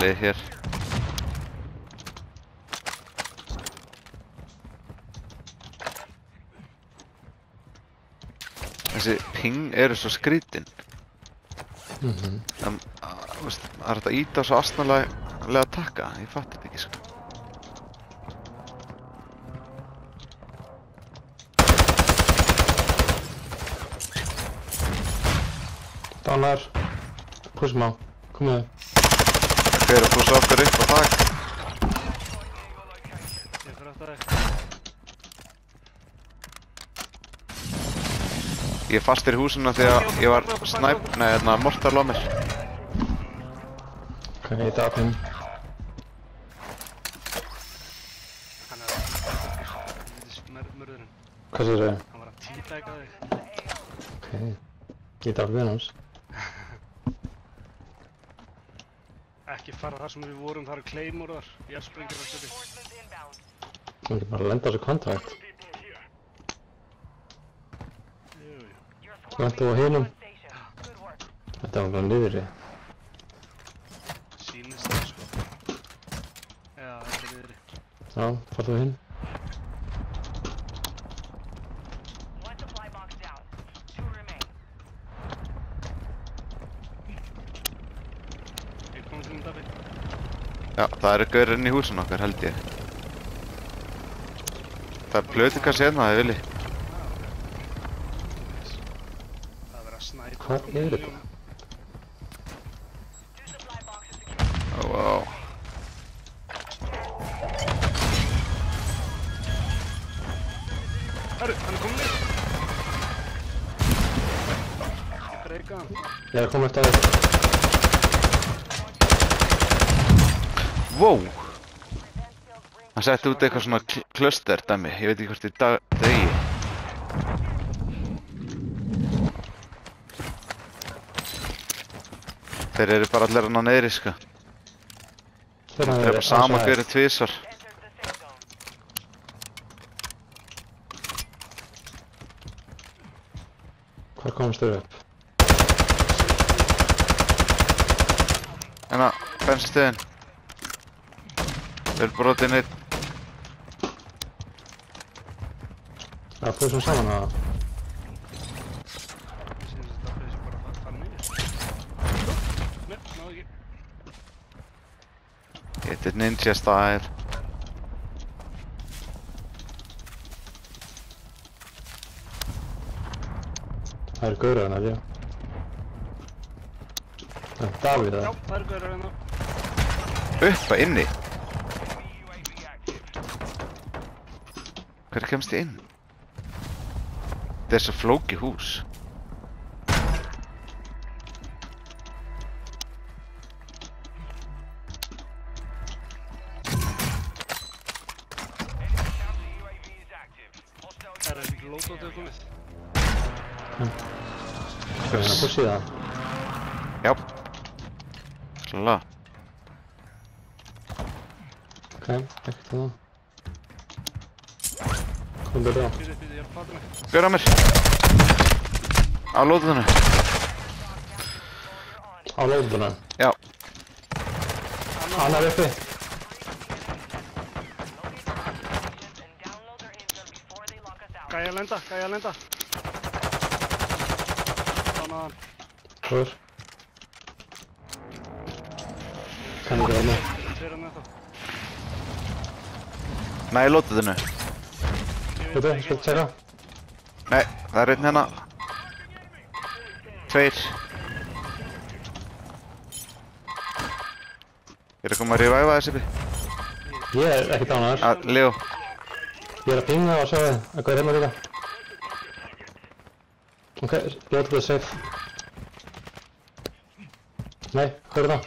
lið hér. Þessi ping eru svo skrítin. Það er hægt að íta svo astnalega að takka, ég fatt þetta ekki sko. Dánar. Pussum á, komið. Hver að pússa okkur upp á tak? Ég fyrir aftur þig. Ég er fastur í húsinu því að ég var mortar á mér. Ok, ég dap hinn. Hann mörðurinn. Hvað sér þau? Hann var að tídæka þig. Ok, ég dap við hans. Ekki fara þar sem við vorum, það eru claymore þar. Ég sprengir það stöði. Það er ekki bara að lenda á þessu kontakt. Lentu á hinum. Þetta var bara niðri. Sýnist það sko. Já, þetta er niðri. Já, far þú hinn. Ég kom til David. Já, það eru gaurinn inn í húsinu okkar held ég. Það er plötikassi hérna, það vilji. Hvað er þetta? Vá. Herru, hann er komin niður. Ég breyka hann. Ég er að koma eftir þér. Wow. Hann setti út eitthvað svona cluster dæmi, ég veit ekki hvort ég degi. Þeir eru bara allir hann á neyri sko. Þeir eru bara sama hverju tvisvar. Hvar komast þau upp? Hérna, bensinstöðin. Þeir eru brotið neitt. Það pussum saman að það. Þetta er ninja style. Það eru gaurar hérna, já. Það er Davíð það. Já, það eru gaurar hérna. Uppa inni. Hver kemst ég inn? Þetta er svo flókið hús. Það er ekki lótótið komið. Það er að pussið það. Já. Slálega. Ok, ekkert það. Komður það. Býðu, ég er að plata mig. Björn á mér. Á lóðunum. Á lóðuna. Já. Annar uppi. Gæja að lenda. Þannig að Hvor? Kann ekki vera með. tveir hann ennþá. Nei, lóðunum. Veitu, skal við tjekka? Nei, það er einn hérna. Tveir. Ég er að koma að reviva þessi bygg. Ég er ekki dánar. Leo. Ég er að pinga og sjá þið. Eitthvað er hérna líka. Ok, ljóta þetta safe. Nei, hvað er það?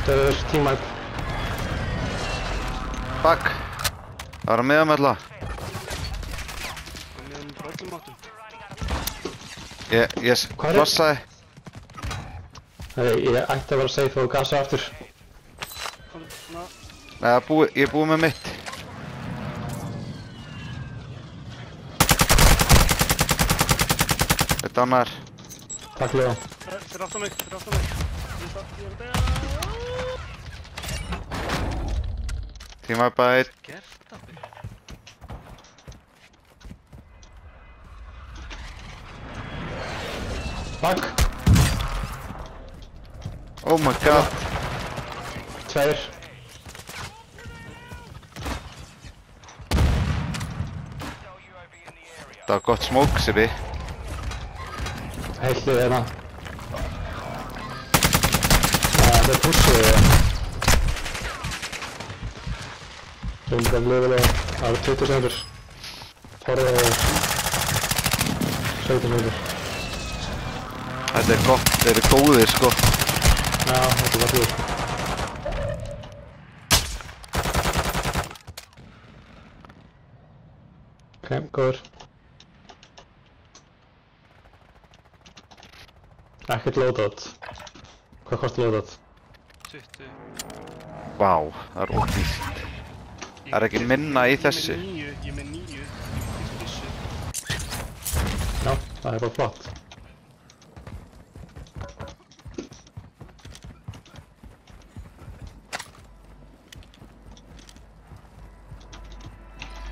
Það er þessi team-wipe. Fuck. Það var að miðamella. Það er með öllum áttum. Ég Hvað er- klossaði. Nei, ég ætti að vera safe og gasa aftur. Ná, Nei, ég er búið með mitt. Þetta annar. Takk Leo. Fyrir aftan mig, fyrir aftan mig. Ég er að deyja. Tíma bara einn. Gert af mig. Takk. Oh my god. 2. Það var gott smók, Sibi. Heitlið hérna. Það er pussið. Reyndar blöðulega. Það eru 20 sekundur. Horfðu á 17 sekundur. Þetta er gott, þeir eru góðir, sko. Já, þetta er bara því. Ok, góður. Ekkert loadout. Hvað kostar loadout? 20. Vá, það er ódýrt. Það er ekki minna í þessu. Ég er með 9. Ég byssu. Já, það er bara flott.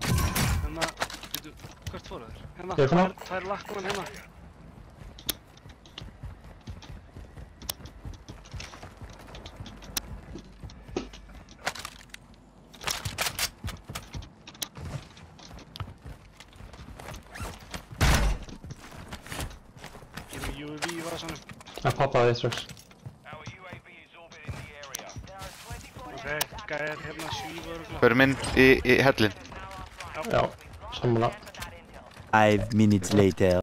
Hérna, veitu, hvert fóru þeir? Hérna, Ég er svona. tvær lakkumann hérna. Ég er með UAV í vasanum. Það poppaði þið strax. Ok, gæðir hérna svífa örugglega. Hver er minn í hellin? Já, sammála. 5 minutes later.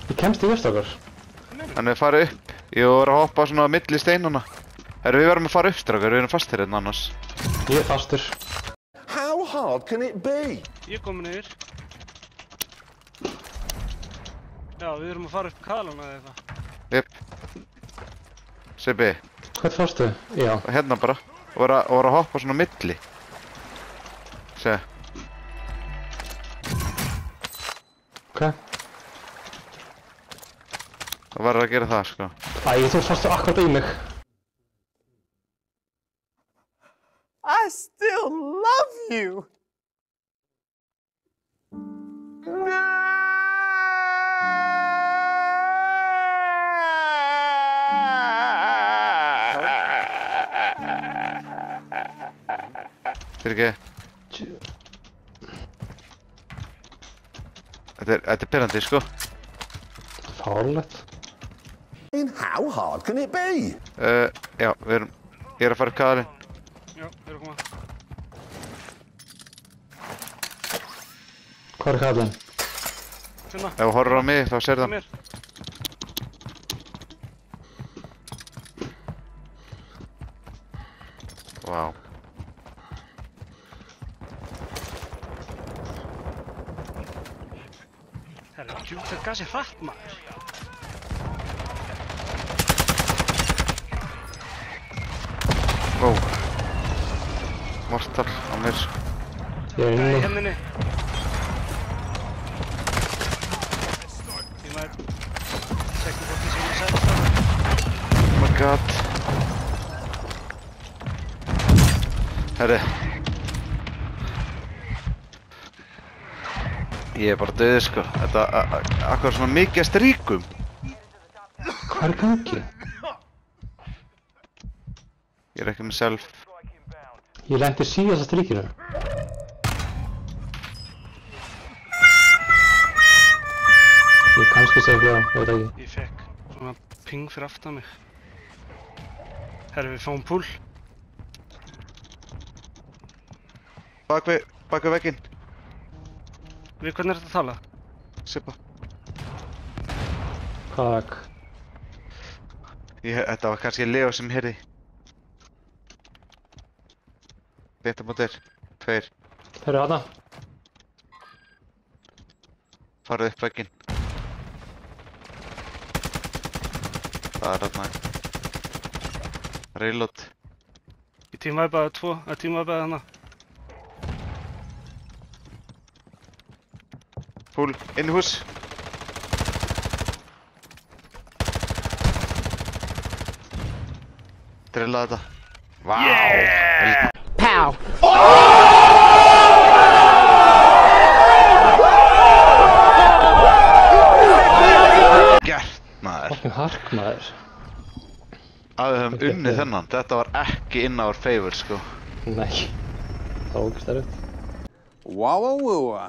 Ég kemst í vist okkar. Þannig við farið upp. Ég var að hoppa svona á milli steinana. Herru, við verðum að fara upp, strákar. Við erum fastir hérna annars. Ég er fastur. How hard can it be? Ég er komin yfir. Já, við erum að fara upp kalana eða eitthvað. Jep. Sibi, Hvert fórstu? Já. hérna bara. Og var að hoppa svona á milli. Segja. Ok. Það var að gera það, sko. Æ, þú fórstu akkurat í mig. I still love you. Fyrir ekki. Þetta er pirrandi, sko. Fárlegt. How hard can it be? Já, ég er að fara upp kaðalinn. Já, við erum að koma. Hvað er kallinn? Finna, Ef þú horfir á mig, þá sér það það. mér. Vá. Herru, djúpt er gasið hratt, maður. Vó. Mortal á mér, sko. Ég er Nei, inni. hérna inni. Ég maður... Sekkur hvort sem ég sætt það. Oh my god. Herri. Ég er bara döðið, sko. Þetta, akkur svona mikið að stríkum. Hvað er í gangi? Ég er ekki með self. Ég lendi síðast að strykinu. Ég kannski segja fljóða, ég veit ekki. Ég fekk svona ping fyrir aftan mig. Herru, við fáum púl. Bak við vegginn. Við hvernig er þetta að tala? Sippa. Hvað? Þetta var kannski Leo sem heyrði. Létta mótir. 2. Þeir eru hana. Farðu upp vegginn. Það er þarna. Reload. Ég tímaði bara 2, að tímaði bara hana. Full. Inn í hús. Drilla þetta. Vá. Yeah! Gert, maður. Fucking hark, maður. Að við höfum unnið þennan. Þetta var ekki in our favor, sko. Nei. Það var ógeðslega erfitt. Wowawooa.